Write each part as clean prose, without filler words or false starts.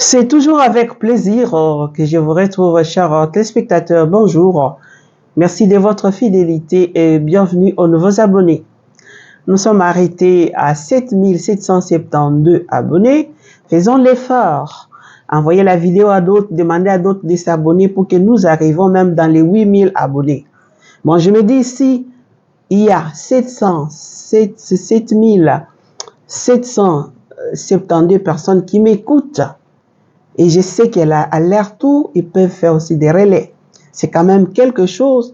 C'est toujours avec plaisir que je vous retrouve, chers téléspectateurs. Bonjour. Merci de votre fidélité et bienvenue aux nouveaux abonnés. Nous sommes arrêtés à 7772 abonnés. Faisons l'effort. Envoyez la vidéo à d'autres, demandez à d'autres de s'abonner pour que nous arrivions même dans les 8000 abonnés. Bon, je me dis ici, il y a 7772 personnes qui m'écoutent. Et je sais qu'à leur tour, ils peuvent faire aussi des relais. C'est quand même quelque chose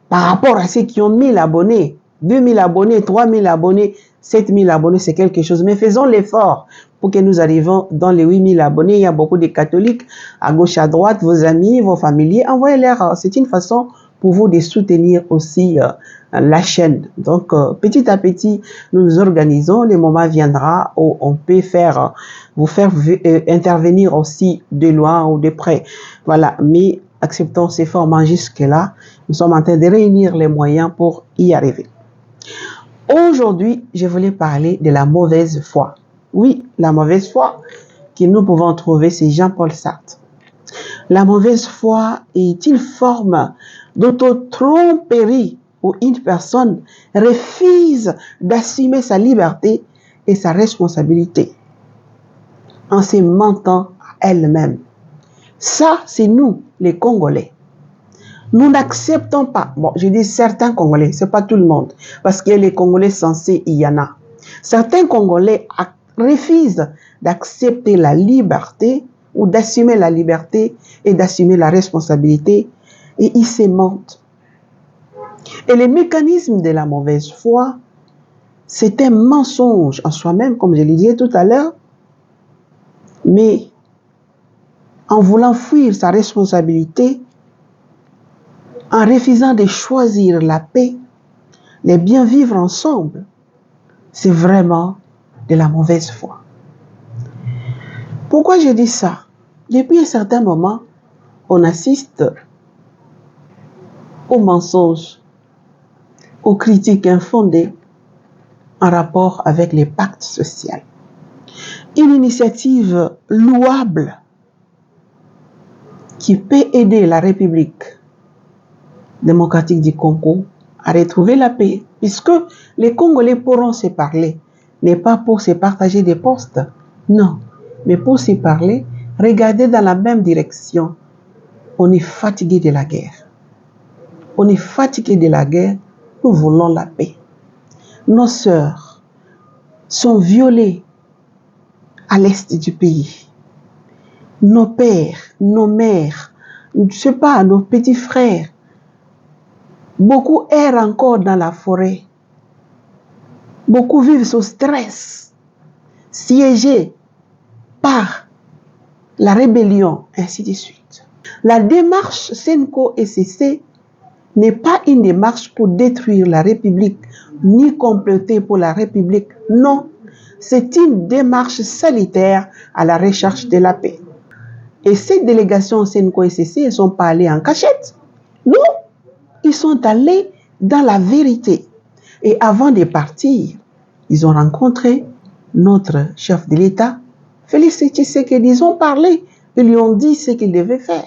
par rapport à ceux qui ont 1000 abonnés, 2000 abonnés, 3000 abonnés, 7000 abonnés, c'est quelque chose. Mais faisons l'effort pour que nous arrivions dans les 8000 abonnés. Il y a beaucoup de catholiques à gauche, à droite, vos amis, vos familiers. Envoyez-leur. C'est une façon pour vous de soutenir aussi la chaîne. Donc, petit à petit, nous nous organisons. Le moment viendra où on peut vous faire intervenir aussi de loin ou de près. Voilà. Mais acceptons ces formats jusque-là. Nous sommes en train de réunir les moyens pour y arriver. Aujourd'hui, je voulais parler de la mauvaise foi. Oui, la mauvaise foi que nous pouvons trouver, c'est Jean-Paul Sartre. La mauvaise foi est une forme d'auto-tromperie où une personne refuse d'assumer sa liberté et sa responsabilité en se mentant à elle-même. Ça, c'est nous, les Congolais. Nous n'acceptons pas, bon, je dis certains Congolais, c'est pas tout le monde, parce que les Congolais sensés, il y en a. Certains Congolais refusent d'accepter la liberté ou d'assumer la liberté et d'assumer la responsabilité et ils se mentent. Et le mécanisme de la mauvaise foi, c'est un mensonge en soi-même, comme je l'ai dit tout à l'heure, mais en voulant fuir sa responsabilité, en refusant de choisir la paix, les bien vivre ensemble, c'est vraiment de la mauvaise foi. Pourquoi je dis ça? Depuis un certain moment, on assiste aux mensonges, aux critiques infondées en rapport avec les pactes sociaux. Une initiative louable qui peut aider la République démocratique du Congo à retrouver la paix, puisque les Congolais pourront se parler, n'est pas pour se partager des postes, non, mais pour se parler, regarder dans la même direction. On est fatigué de la guerre. On est fatigué de la guerre, nous voulons la paix. Nos sœurs sont violées à l'est du pays. Nos pères, nos mères, je ne sais pas, nos petits frères, beaucoup errent encore dans la forêt. Beaucoup vivent sous stress, siégés par la rébellion, ainsi de suite. La démarche Senko-SCC n'est pas une démarche pour détruire la République, ni comploter pour la République. Non, c'est une démarche salutaire à la recherche de la paix. Et ces délégations Senko-SCC, elles ne sont pas allées en cachette. Non, ils sont allés dans la vérité. Et avant de partir, ils ont rencontré notre chef de l'État, Félix Tshisekedi. Ils ont parlé, ils lui ont dit ce qu'il devait faire.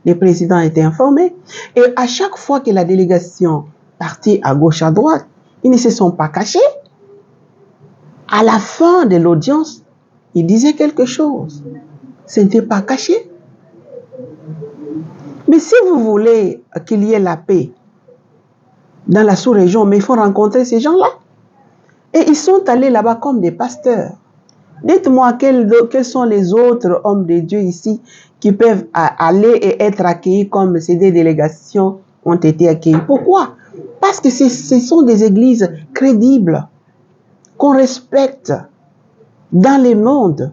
Le président a été informé. Et à chaque fois que la délégation partait à gauche, à droite, ils ne se sont pas cachés. À la fin de l'audience, ils disaient quelque chose. Ce n'était pas caché. Mais si vous voulez qu'il y ait la paix dans la sous-région, mais il faut rencontrer ces gens-là. Et ils sont allés là-bas comme des pasteurs. Dites-moi quels sont les autres hommes de Dieu ici qui peuvent aller et être accueillis comme ces deux délégations ont été accueillies. Pourquoi? Parce que ce sont des églises crédibles, qu'on respecte dans le monde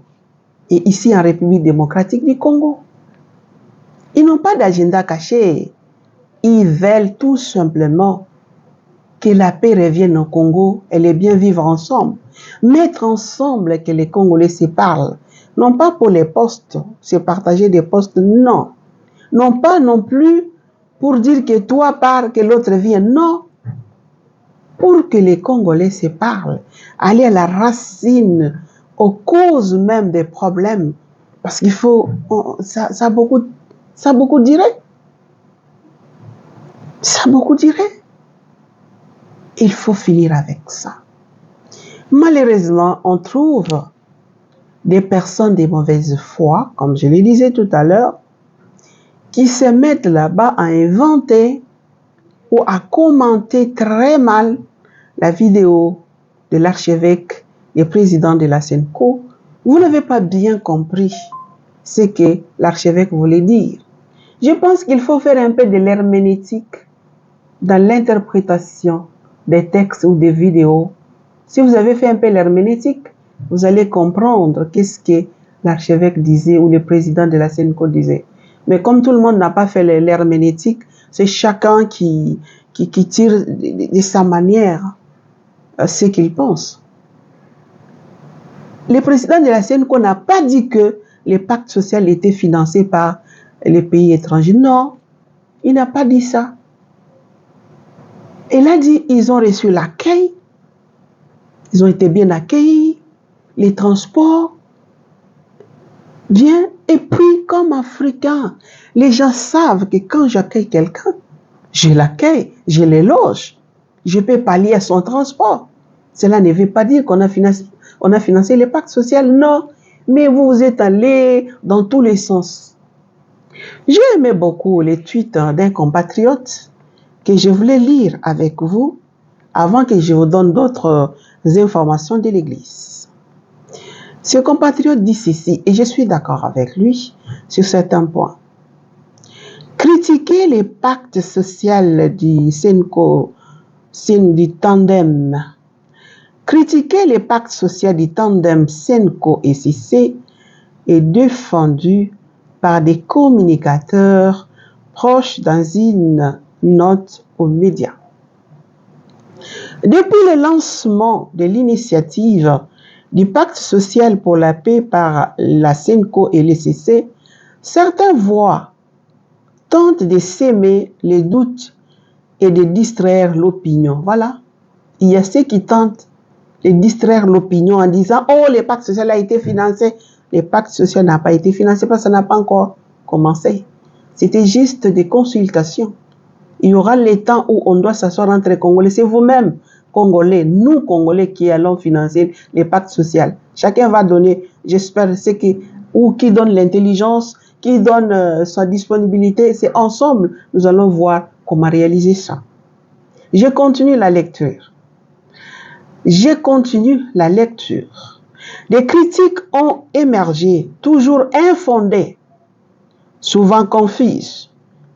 et ici en République démocratique du Congo. Ils n'ont pas d'agenda caché. Ils veulent tout simplement que la paix revienne au Congo et les bien vivre ensemble. Mettre ensemble que les Congolais se parlent. Non pas pour les postes, se partager des postes, non. Non pas non plus pour dire que toi pars, que l'autre vienne, non. Pour que les Congolais se parlent, aller à la racine, aux causes même des problèmes Parce qu'il faut, ça a beaucoup duré. Ça a beaucoup duré. Il faut finir avec ça. Malheureusement, on trouve des personnes de mauvaise foi, comme je le disais tout à l'heure, qui se mettent là-bas à inventer ou à commenter très mal la vidéo de l'archevêque et président de la SENCO. Vous n'avez pas bien compris ce que l'archevêque voulait dire. Je pense qu'il faut faire un peu de l'herméneutique dans l'interprétation des textes ou des vidéos. Si vous avez fait un peu l'herméneutique, vous allez comprendre qu'est-ce que l'archevêque disait ou le président de la SENCO disait. Mais comme tout le monde n'a pas fait l'herméneutique, c'est chacun qui tire de sa manière ce qu'il pense. Le président de la SENCO n'a pas dit que le pacte social était financé par les pays étrangers. Non, il n'a pas dit ça. Il a dit qu'ils ont reçu l'accueil, ils ont été bien accueillis, les transports, bien. Et puis, comme Africain, les gens savent que quand j'accueille quelqu'un, je l'accueille, je le loge, je peux pallier à son transport. Cela ne veut pas dire qu'on a financé le pacte social, non. Mais vous êtes allés dans tous les sens. J'ai aimé beaucoup les tweets d'un compatriote que je voulais lire avec vous avant que je vous donne d'autres informations de l'Église. Ce compatriote dit ceci, et je suis d'accord avec lui sur certains points. Critiquer les pactes sociaux du SENCO, du tandem. Critiquer les pactes sociaux du tandem SENCO et CC est défendu par des communicateurs proches dans une note aux médias. Depuis le lancement de l'initiative du pacte social pour la paix par la SENCO et l'ECC, certaines voix tentent de s'aimer les doutes et de distraire l'opinion. Voilà. Il y a ceux qui tentent de distraire l'opinion en disant « Oh, le pacte social a été financé ». Le pacte social n'a pas été financé parce que ça n'a pas encore commencé. C'était juste des consultations. Il y aura les temps où on doit s'asseoir entre Congolais. C'est vous-même, Congolais, nous Congolais qui allons financer les pactes sociaux. Chacun va donner, j'espère, qui donne l'intelligence, qui donne sa disponibilité. C'est ensemble, nous allons voir comment réaliser ça. Je continue la lecture. Des critiques ont émergé, toujours infondées, souvent confuses,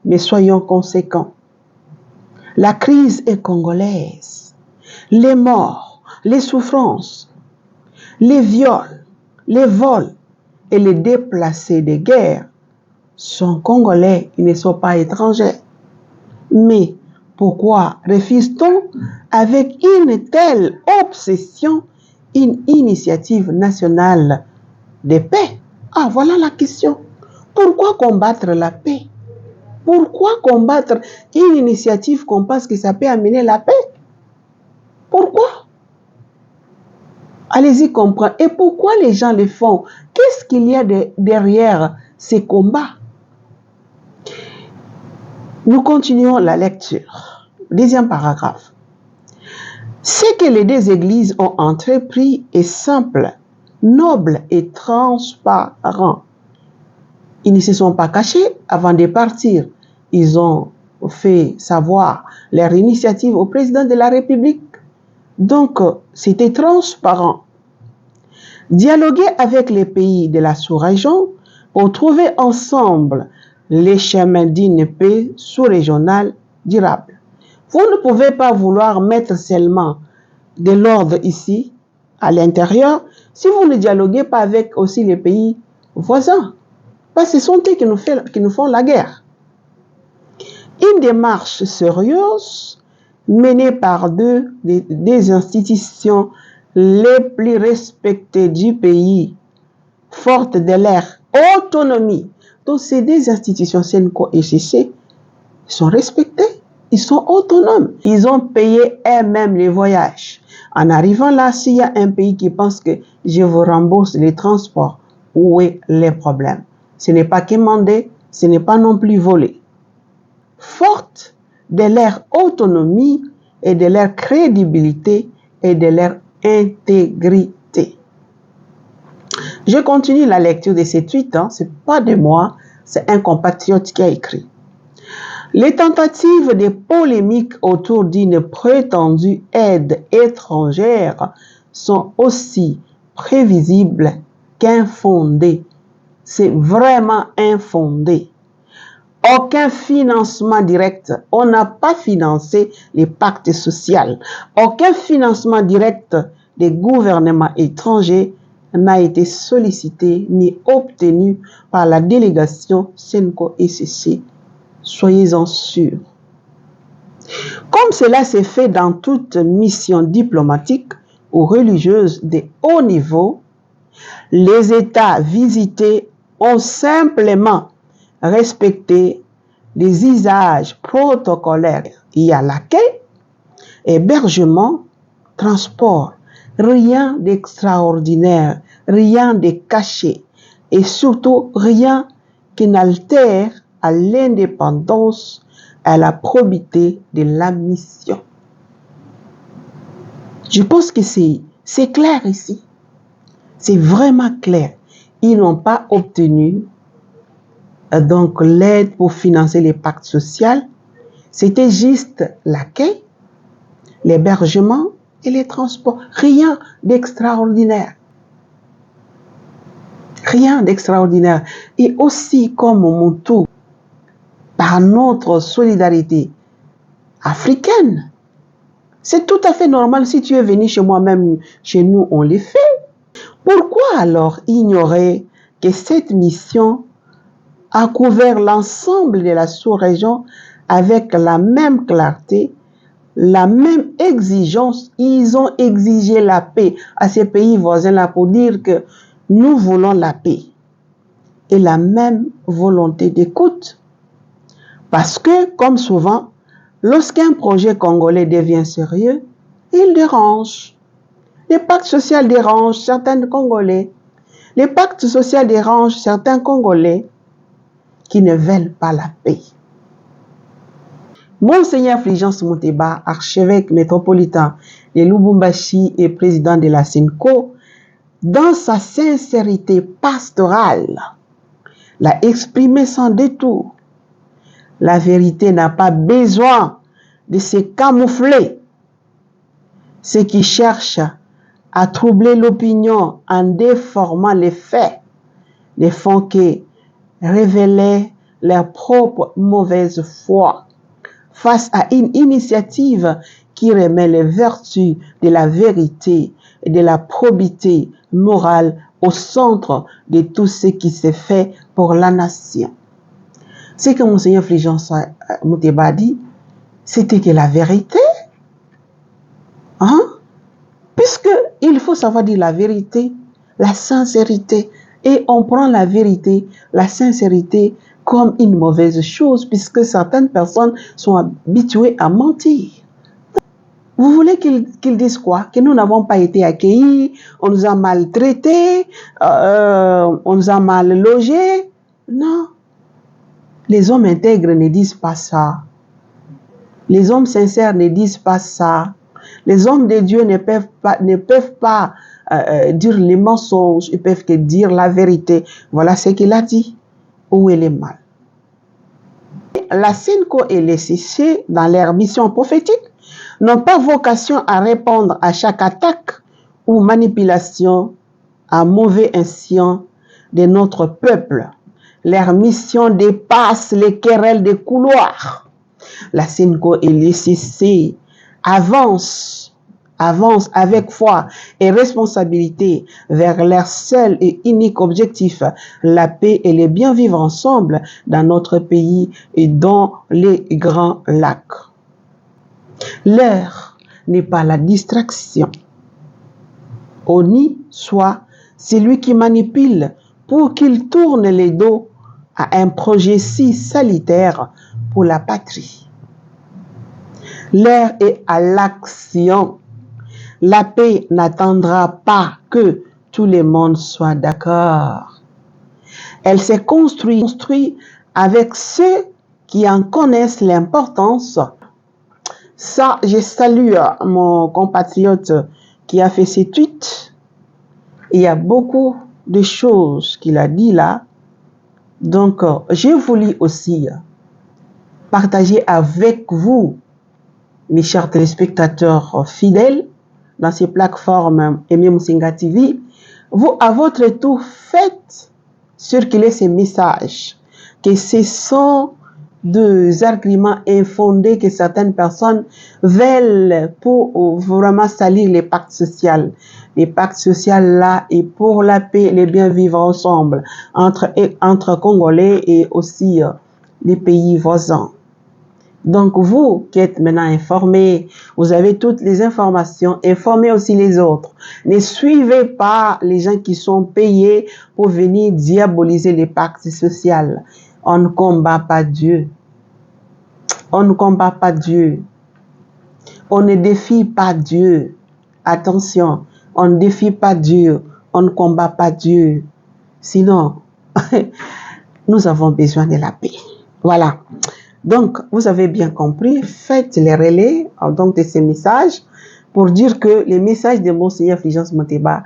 mais soyons conséquents. La crise est congolaise. Les morts, les souffrances, les viols, les vols et les déplacés de guerre sont congolais, ils ne sont pas étrangers. Mais pourquoi refuse-t-on avec une telle obsession une initiative nationale de paix? Ah, voilà la question. Pourquoi combattre la paix? Pourquoi combattre une initiative qu'on pense que ça peut amener la paix? Pourquoi? Allez-y comprendre. Et pourquoi les gens le font? Qu'est-ce qu'il y a derrière ces combats? Nous continuons la lecture. Deuxième paragraphe. Ce que les deux églises ont entrepris est simple, noble et transparent. Ils ne se sont pas cachés avant de partir. Ils ont fait savoir leur initiative au président de la République. Donc, c'était transparent. Dialoguer avec les pays de la sous-région pour trouver ensemble les chemins d'une paix sous-régionale durable. Vous ne pouvez pas vouloir mettre seulement de l'ordre ici, à l'intérieur, si vous ne dialoguez pas avec aussi les pays voisins. Parce que ce sont eux qui nous font la guerre. Une démarche sérieuse menée par des institutions les plus respectées du pays, fortes de leur autonomie. Donc ces deux institutions, SENCO et CC, sont respectées, ils sont autonomes. Ils ont payé eux-mêmes les voyages. En arrivant là, s'il y a un pays qui pense que je vous rembourse les transports, où est le problème. Ce n'est pas quémander, ce n'est pas non plus voler. Forte de leur autonomie et de leur crédibilité et de leur intégrité. Je continue la lecture de ces tweets, ce n'est pas de moi, c'est un compatriote qui a écrit. Les tentatives de polémique autour d'une prétendue aide étrangère sont aussi prévisibles qu'infondées. C'est vraiment infondé. Aucun financement direct. On n'a pas financé les pactes sociaux. Aucun financement direct des gouvernements étrangers n'a été sollicité ni obtenu par la délégation SENCO-ECC. Soyez-en sûrs. Comme cela s'est fait dans toute mission diplomatique ou religieuse de haut niveau, les États visités ont simplement respecté les usages protocolaires. Il y a l'accueil, hébergement, transport. Rien d'extraordinaire, rien de caché et surtout rien qui n'altère à l'indépendance, à la probité de la mission. Je pense que c'est clair ici. C'est vraiment clair. Ils n'ont pas obtenu donc l'aide pour financer les pactes sociaux. C'était juste l'accueil, l'hébergement et les transports. Rien d'extraordinaire. Rien d'extraordinaire. Et aussi comme Mobutu, par notre solidarité africaine, c'est tout à fait normal. Si tu es venu chez moi, même chez nous, on les fait. Pourquoi alors ignorer que cette mission a couvert l'ensemble de la sous-région avec la même clarté, la même exigence? Ils ont exigé la paix à ces pays voisins-là pour dire que nous voulons la paix et la même volonté d'écoute. Parce que, comme souvent, lorsqu'un projet congolais devient sérieux, il dérange. Les pactes sociaux dérangent certains Congolais. Les pactes sociaux dérangent certains Congolais qui ne veulent pas la paix. Monseigneur Fulgence Muteba, archevêque métropolitain de Lubumbashi et président de la SENCO, dans sa sincérité pastorale, l'a exprimé sans détour. La vérité n'a pas besoin de se camoufler. Ceux qui cherchent à troubler l'opinion en déformant les faits ne font que révéler leur propre mauvaise foi face à une initiative qui remet les vertus de la vérité et de la probité morale au centre de tout ce qui s'est fait pour la nation. Ce que Monseigneur Fulgence Muteba dit, c'était que la vérité, puisqu'il faut savoir dire la vérité, la sincérité, et on prend la vérité, la sincérité comme une mauvaise chose, puisque certaines personnes sont habituées à mentir. Vous voulez qu'ils disent quoi? Que nous n'avons pas été accueillis, on nous a maltraités, on nous a mal logés? Non. Les hommes intègres ne disent pas ça. Les hommes sincères ne disent pas ça. Les hommes de Dieu ne peuvent pas dire les mensonges, ils peuvent que dire la vérité. Voilà ce qu'il a dit. Où est le mal? La SENCO et les CC, dans leur mission prophétique, n'ont pas vocation à répondre à chaque attaque ou manipulation à mauvais escient de notre peuple. Leur mission dépasse les querelles des couloirs. La SENCO et les CC avancent avec foi et responsabilité vers leur seul et unique objectif, la paix et le bien vivre ensemble dans notre pays et dans les grands lacs. L'heure n'est pas la distraction. Honni soit celui qui manipule pour qu'il tourne les dos à un projet si salutaire pour la patrie. L'heure est à l'action. La paix n'attendra pas que tout le monde soit d'accord. Elle s'est construite avec ceux qui en connaissent l'importance. Ça, je salue mon compatriote qui a fait ses tweets. Il y a beaucoup de choses qu'il a dit là. Donc, j'ai voulu aussi partager avec vous, mes chers téléspectateurs fidèles, dans ces plateformes Aimé Musinga TV, vous, à votre tour, faites circuler ces messages, que ce sont des arguments infondés que certaines personnes veulent pour vraiment salir les pactes sociaux. Les pactes sociaux là et pour la paix, les bien vivre ensemble entre Congolais et aussi les pays voisins. Donc vous qui êtes maintenant informés, vous avez toutes les informations, informez aussi les autres. Ne suivez pas les gens qui sont payés pour venir diaboliser les pactes sociaux. On ne combat pas Dieu. On ne combat pas Dieu. On ne défie pas Dieu. Attention, on ne défie pas Dieu. On ne combat pas Dieu. Sinon, nous avons besoin de la paix. Voilà. Donc, vous avez bien compris, faites les relais donc, de ces messages pour dire que les messages de Monseigneur Fulgence Moteba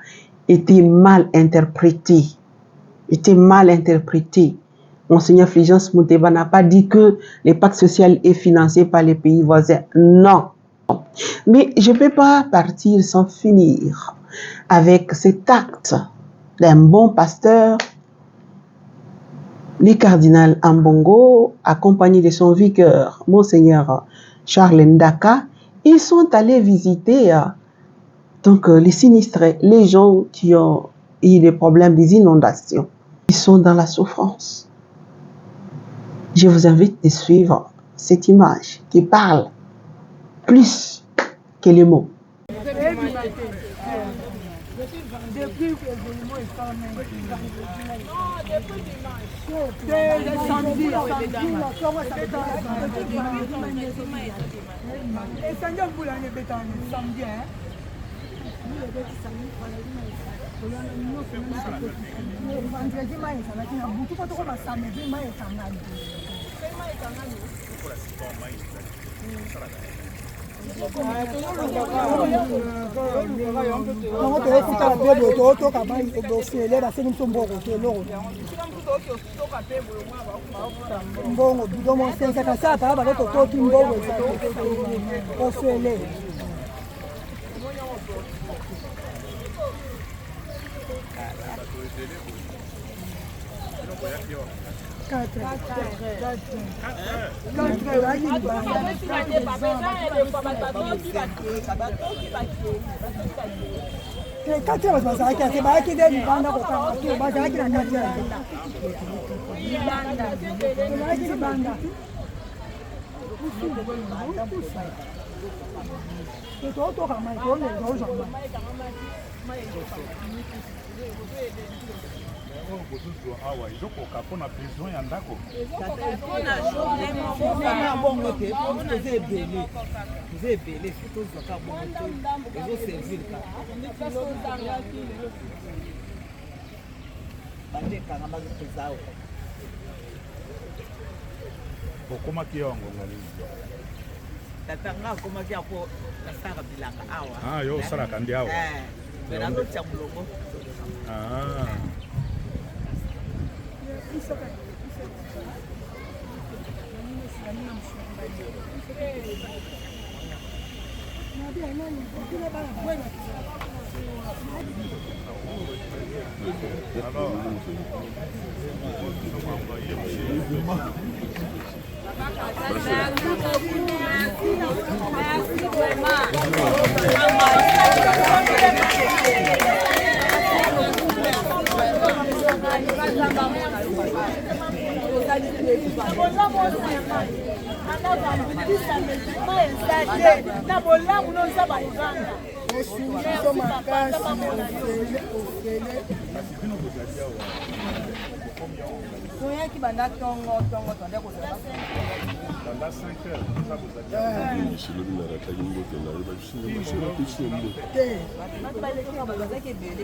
étaient mal interprétés. Monseigneur Fulgence Moteba n'a pas dit que les pactes sociaux est financé par les pays voisins. Non. Mais je ne peux pas partir sans finir avec cet acte d'un bon pasteur, le cardinal Ambongo, accompagné de son vicaire, Monseigneur Charles Ndaka, ils sont allés visiter donc, les sinistrés, les gens qui ont eu des problèmes des inondations. Ils sont dans la souffrance. Je vous invite de suivre cette image qui parle plus que les mots. Depuis que l'événement est fermé. Ah, yo sala kandi awa. Ah. toyaki banda tongo tonde kozala Dans 5 heures, ça vous a dit. te bato balekaka bazalaki ebele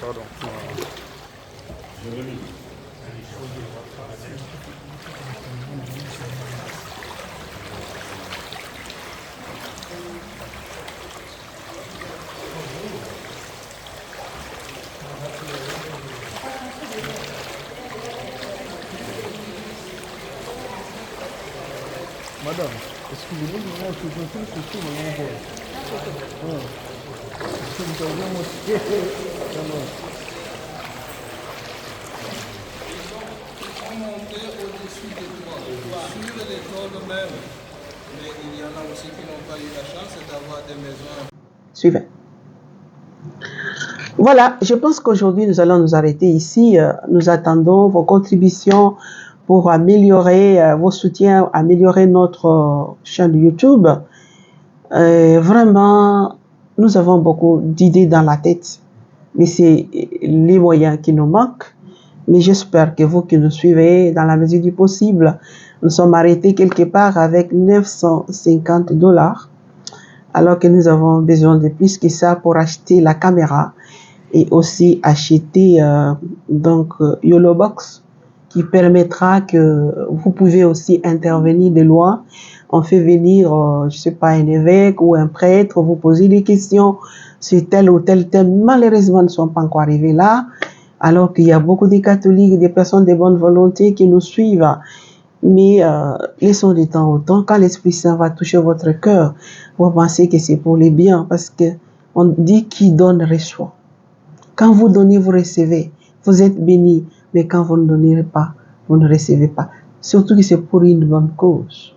Pardon. Madame, excusez-moi, je vais vous faire ce que vous voulez. C'est une monter au-dessus des toits, sur les toits même. Mais il y en a aussi qui n'ont pas eu la chance d'avoir des maisons. Suivez. Voilà, je pense qu'aujourd'hui, nous allons nous arrêter ici. Nous attendons vos contributions pour améliorer vos soutiens, améliorer notre chaîne YouTube. Vraiment, nous avons beaucoup d'idées dans la tête, mais c'est les moyens qui nous manquent. Mais j'espère que vous qui nous suivez, dans la mesure du possible, nous sommes arrêtés quelque part avec 950 $, alors que nous avons besoin de plus que ça pour acheter la caméra et aussi acheter YOLObox qui permettra que vous pouvez aussi intervenir de loin. On fait venir, je sais pas, un évêque ou un prêtre, vous posez des questions sur tel ou tel thème. Malheureusement, ils ne sont pas encore arrivés là, alors qu'il y a beaucoup de catholiques, des personnes de bonne volonté qui nous suivent. Mais laissons du temps au temps. Quand l'Esprit Saint va toucher votre cœur, vous pensez que c'est pour les biens, parce que on dit qui donne reçoit. Quand vous donnez, vous recevez. Vous êtes bénis. Mais quand vous ne donnez pas, vous ne recevez pas. Surtout que c'est pour une bonne cause.